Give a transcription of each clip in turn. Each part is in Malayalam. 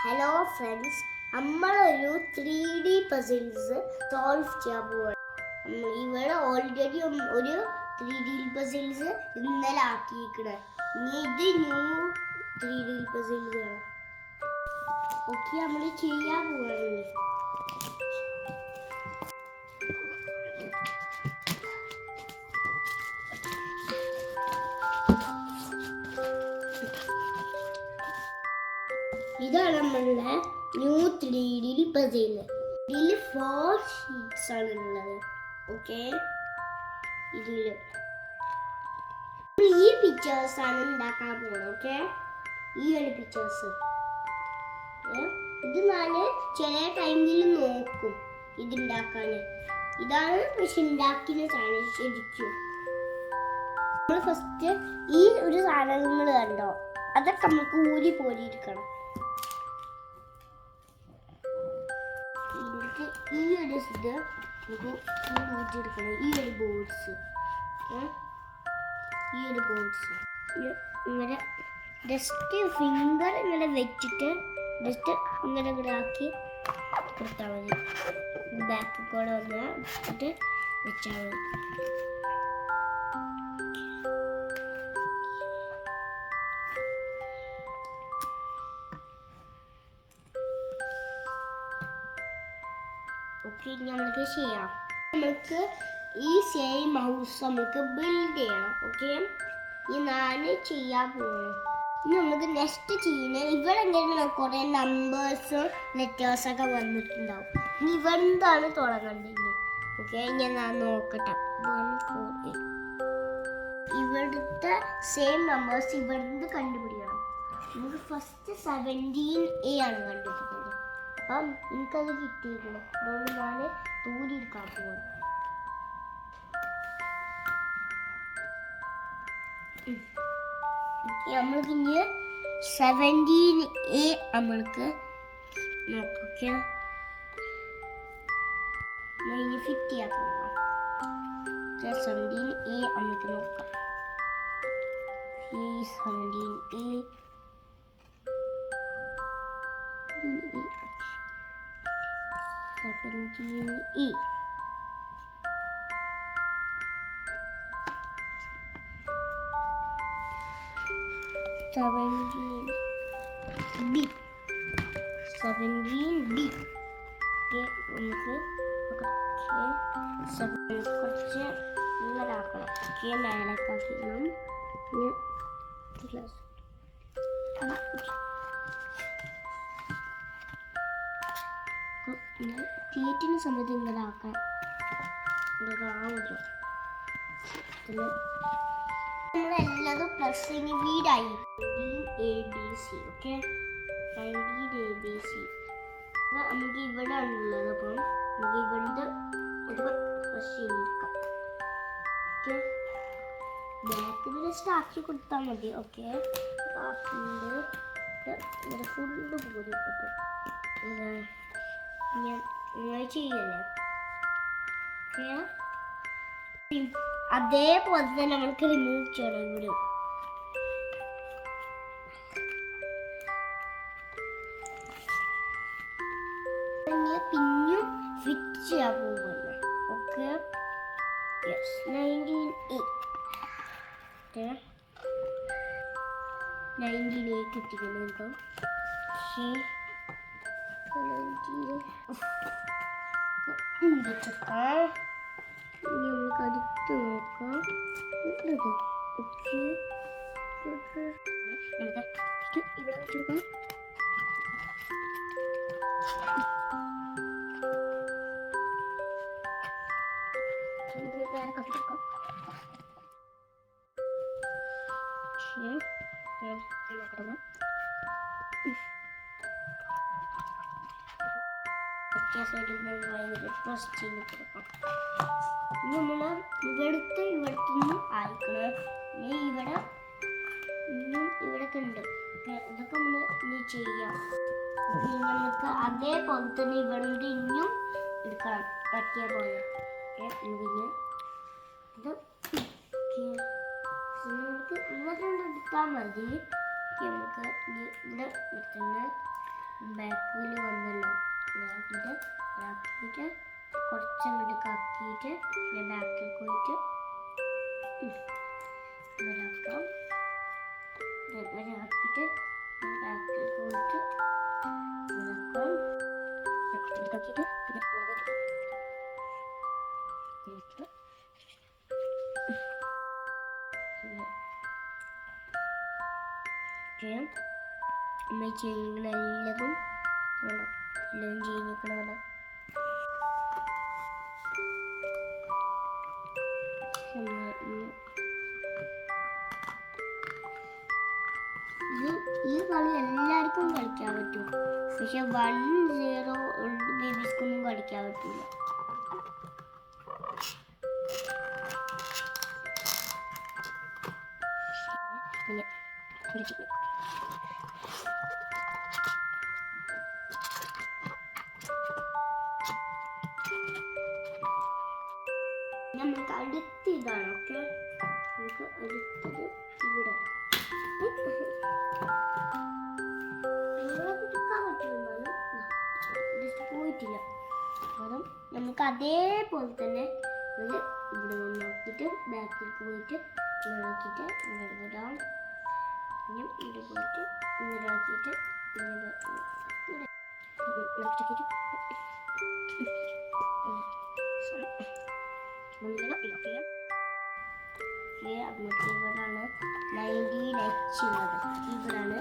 ഹലോ ഫ്രണ്ട്സ്, നമ്മളൊരു 3D പസിൽസ് സോൾവ് ചെയ്യാൻ പോവാണ്. ഇവിടെ ഓൾറെഡി ഒരു 3D പസിൽസ് ഇന്നലെ ആക്കിയിരിക്കണേ. ഇനി ഇത് ന്യൂ 3D പസിൽസ് ആണ്. ഓക്കെ, നമ്മൾ ചെയ്യാൻ പോവാണ്. ഇതാണ് നമ്മളുടെ ന്യൂ 3D പസിൽ. ഇതിൽ 4 ഷീറ്റ്സ് ആണ് ഉള്ളത്. ഓക്കെ, ഇതില് ഈ പിക്ചേഴ്സ് ആണ് ഉണ്ടാക്കാൻ പോകുന്നത്. ഓക്കെ, ഈ ഒരു പിക്ചേഴ്സ് ഇത് ഞാൻ ചില ടൈമിൽ നോക്കും ഇതുണ്ടാക്കാൻ. ഇതാണ് പക്ഷെ ഉണ്ടാക്കിയ സാധനം ശരിക്കും. നമ്മൾ ഫസ്റ്റ് ഈ ഒരു സാധനങ്ങൾ കണ്ടോ, അതൊക്കെ നമുക്ക് ഊരി പോരിയിരിക്കണം. ഈ ഒരു ഇത് നമുക്ക് ഊറ്റിയെടുക്കണം. ഈ ഒരു ബോർഡ്സ് ഇങ്ങനെ ജസ്റ്റ് ഫിംഗർ ഇങ്ങനെ വെച്ചിട്ട് ജസ്റ്റ് ഇങ്ങനെ ഇങ്ങനെ ആക്കി കൊടുത്താൽ മതി. ബാക്ക് കൂടെ വന്ന് വെച്ചിട്ട് വെച്ചാൽ മതി. ഓക്കെ, നമ്മൾക്ക് ചെയ്യാം. നമ്മൾക്ക് ഈ സെയിം ഹൗസ് നമുക്ക് ബിൽഡ് ചെയ്യണം. ഓക്കെ, ഈ ഞാൻ ചെയ്യാൻ പോകുന്നു. ഇനി നമുക്ക് നെക്സ്റ്റ് ചെയ്യുന്നത് ഇവിടെ എന്തെങ്കിലും കുറേ നമ്പേഴ്സ് ലെറ്റേഴ്സൊക്കെ വന്നിട്ടുണ്ടാവും. ഇനി ഇവിടുന്നാണ് തുടങ്ങേണ്ടത്. ഓക്കെ, ഞാൻ നോക്കട്ടെ. 148 ഇവിടുത്തെ സെയിം നമ്പേഴ്സ് ഇവിടുന്ന് കണ്ടുപിടിക്കണം. നമുക്ക് ഫസ്റ്റ് 17A ആണ് കണ്ടുപിടിക്കുന്നത്. അപ്പം എനിക്കത് കിട്ടിയിരിക്കണം. അതുകൊണ്ട് ഞാൻ തൂരിയെടുക്കാൻ പോകുന്നു. നമ്മൾക്ക് ഇനി 17A നമ്മൾക്ക് നോക്കാം. ഇനി ഫിറ്റ് ചെയ്യാൻ പോകാം. 17A നമുക്ക് നോക്കാം. 17A 17E. നമുക്ക് കുറച്ച് ഇങ്ങനാക്കണം. മേലേക്കാക്കണം. തീറ്റിന് സമയത്ത് ഇങ്ങനെ ആക്കാൻ നമ്മളെല്ലാതും പ്ലസ് ഇനി വീടായി. ABC. ഓക്കെ, ABC നമുക്ക് ഇവിടെ ആണുള്ളത്. അപ്പം നമുക്ക് ഇവിടുത്തെ ഒരു പ്ലസ് ചെയ്തെടുക്കാം. ഓക്കെ, ബാക്ക് ജസ്റ്റ് ആക്കി കൊടുത്താൽ മതി. ഓക്കെ, ഇവിടെ ഫുള്ള് പോലും നിങ്ങൾ ചെയ്യല്ലേ. ഓക്കെ, അതേപോലെ തന്നെ നമ്മൾക്ക് റിമൂവ് ചെയ്യണം. ഇവിടെ പിന്നും ഫിറ്റ് ചെയ്യാൻ പോകുന്നു. Okay, 19A കിട്ടിക്കുന്നുണ്ടോ? നമുക്ക് അടുത്ത് നോക്കാം. ഓക്കെ, ഇവിടെ വെച്ചെടുക്കാം. നമ്മൾ ഇവിടുത്തെ നിന്ന് ആയിക്കണം. ഇവിടൊക്കെ ഉണ്ട്. ഇതൊക്കെ നമ്മൾ ഇനി ചെയ്യാം. നമുക്ക് അതേപോലെ തന്നെ ഇവിടെ ഇനിയും എടുക്കണം. പറ്റിയ പോലെ ഇതിന് ഇത് നമുക്ക് ഇങ്ങോട്ട് എടുത്താൽ മതി. നമുക്ക് ഇവിടെ എടുക്കുന്ന കുറച്ചങ്ങോട്ട് കക്കിയിട്ട് ബാക്കിൽ പോയിട്ട് ഇതാക്കാം. ആക്കിയിട്ട് ബാക്കിൽ പോയിട്ട് ഇതാക്കാം. കക്കിയിട്ട് നമ്മൾ ചെയ്യുന്നതെല്ലതും എല്ലാം ചെയ്യിക്കണമല്ലോ. ഈ കളി എല്ലാവർക്കും കളിക്കാൻ പറ്റും, പക്ഷെ 1-0 ബേബീസ്ക്കൊന്നും കളിക്കാൻ പറ്റില്ല. നമ്മൾക്ക് അടുത്ത ഇതാണ്. ഓക്കെ, നമുക്ക് അടുത്തത് ഇവിടെ പോയിട്ടില്ല. കാരണം നമുക്ക് അതേപോലെ തന്നെ ഇത് ഇവിടെ നിന്ന് നോക്കിയിട്ട് ബാക്കിലേക്ക് പോയിട്ട് ഇതാക്കിയിട്ട് ഇവിടെ വിടാം. പിന്നെ ഇവിടെ പോയിട്ട് ഇതാക്കിയിട്ട് ഇവിടാണ് 19H ഉള്ളത്. ഇവിടാണ്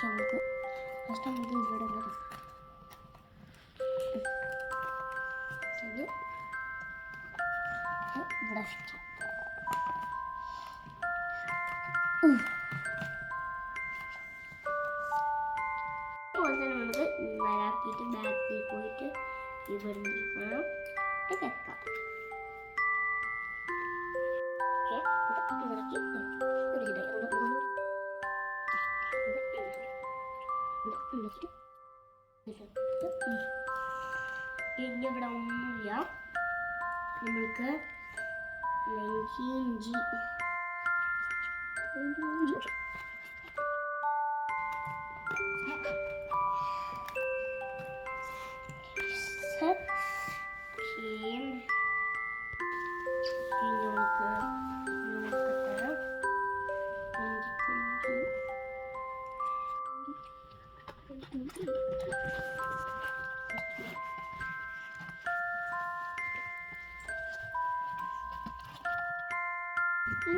നമുക്ക് ഫസ്റ്റ് നമുക്ക് ഇവിടെ ഉള്ളത് ഇവിടെ അതുപോലെ തന്നെ നമുക്ക് നരാക്കിയിട്ട് ബാക്കിൽ പോയിട്ട് ഇവിടെ നിൽക്കണം വെക്കാം. ഇനി ഇവിടെ ഒന്നുമില്ല. നമ്മൾക്ക് 19G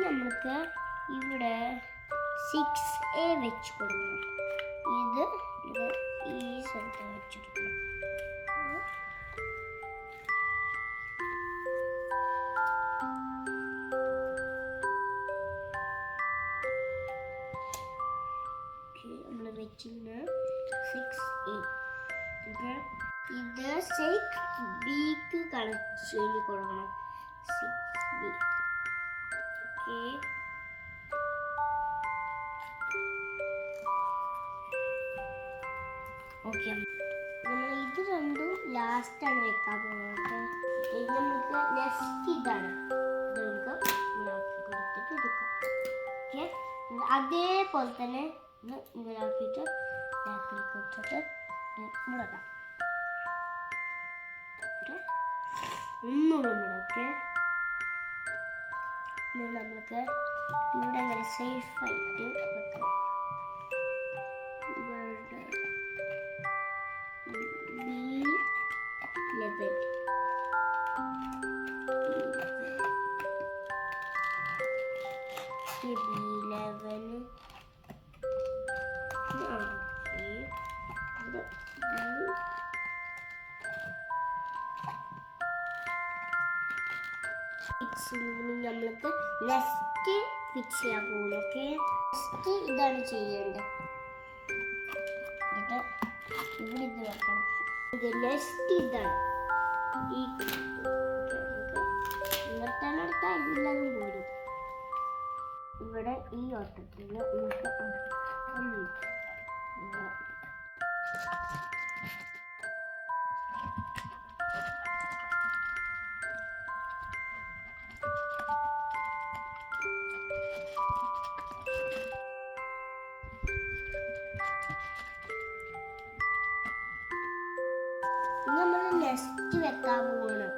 നമ്മൾക്ക് ഇവിടെ 6A വെച്ച് കൊടുക്കണം. ഇത് ഈ സ്ഥലത്ത് വെച്ചെടുക്കണം. നമ്മൾ വെച്ചിന് 6A. ഇത് 6Bക്ക് കണക്ട് ചെയ്ത് കൊടുക്കണം. 6B. ഓക്കെ, നമ്മൾ ഇത് രണ്ടും ലാസ്റ്റാണ് വെക്കാൻ പോകുന്നത്. ഇത് നമുക്ക് നെക്സ്റ്റ് ഇതാണ്. ഇത് നമുക്ക് കൊടുത്തിട്ട് എടുക്കാം. ഓക്കെ, അതേപോലെ തന്നെ ഇത് ഇതാക്കിയിട്ട് ബാക്കിലേക്ക് ഇട്ടിട്ട് മുടക്കാം. ഒന്നുകൂടെ മുടക്കെ നമ്മൾക്ക് ഇവിടെ അങ്ങനെ സേഫായിട്ട് വെക്കാം. ഇവിടെ B11 നമ്മൾക്ക് നെക്സ്റ്റ് ഫിക്സ് ചെയ്യാൻ പോകുന്നു. ഓക്കെ, നെക്സ്റ്റ് ഇതാണ് ചെയ്യേണ്ടത്. ഇവിടെ ഇത് വെക്കണം. നെക്സ്റ്റ് ഇതാണ്. ഈ ഇങ്ങോട്ടാണ് എടുത്താൽ എല്ലാതും പോരും. ഇവിടെ ഈ ഓട്ടത്തിൽ നമുക്ക് ഇനി നമ്മൾ നെക്സ്റ്റ് വെക്കാൻ പോവാണ്.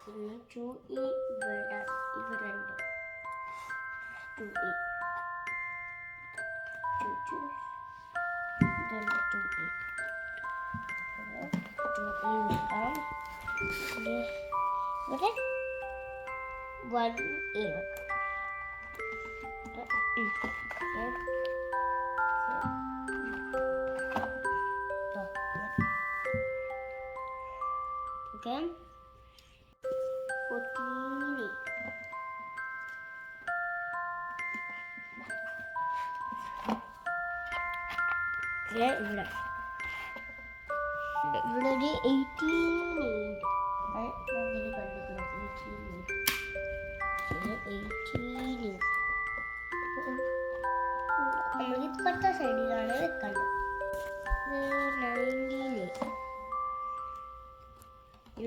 പിന്നെ 2E ഇവിടെ ഉണ്ട്. 2E 2E ഇതുണ്ട് 2E. 2E വെക്കാം. ഇവിടെ 1A വെക്കാം. ഓക്കെ 14 ഇവിടെ ഇവിടെ ഒരു 18 ഉണ്ട്. കണ്ടുക്കണം 18 നമ്മൾ ഇപ്പോഴത്തെ സൈഡിലാണ് വെക്കേണ്ടത്.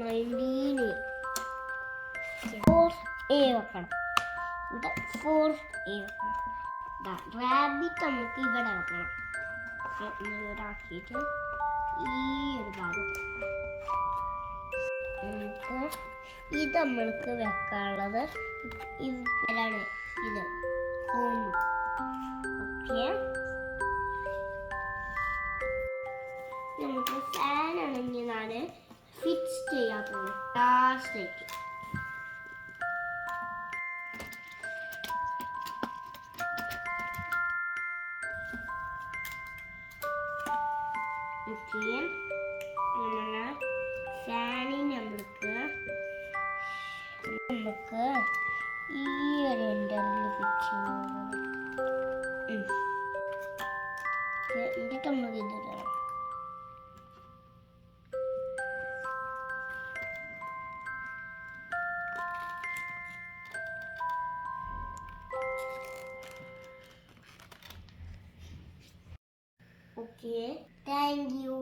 19 4A വെക്കണം. ഇവിടെ 4A വെക്കണം. റാബിറ്റ് നമുക്ക് ഇവിടെ വെക്കണം. ഇവിടെ ആക്കിയിട്ട് ഈ ഒരു ഭാഗം നമുക്ക് ഇത് നമ്മൾക്ക് വെക്കാനുള്ളത് ഇവരാണ്. ഇത് ഹോം. ഓക്കെ നമുക്ക് ഫാൻ ആണെങ്കിൽ ഞാൻ ഫിക്സ് ചെയ്യാൻ പോകും ലാസ്റ്റിലേക്ക്. ഓക്കെ നമ്മളെ ഫാനിന് നമുക്ക് ഈ ഒരു എൻഡറിൽ ഫിക്സ് ചെയ്യണം. എന്നിട്ട് നമുക്ക് ഇതിടണം. Okay, thank you.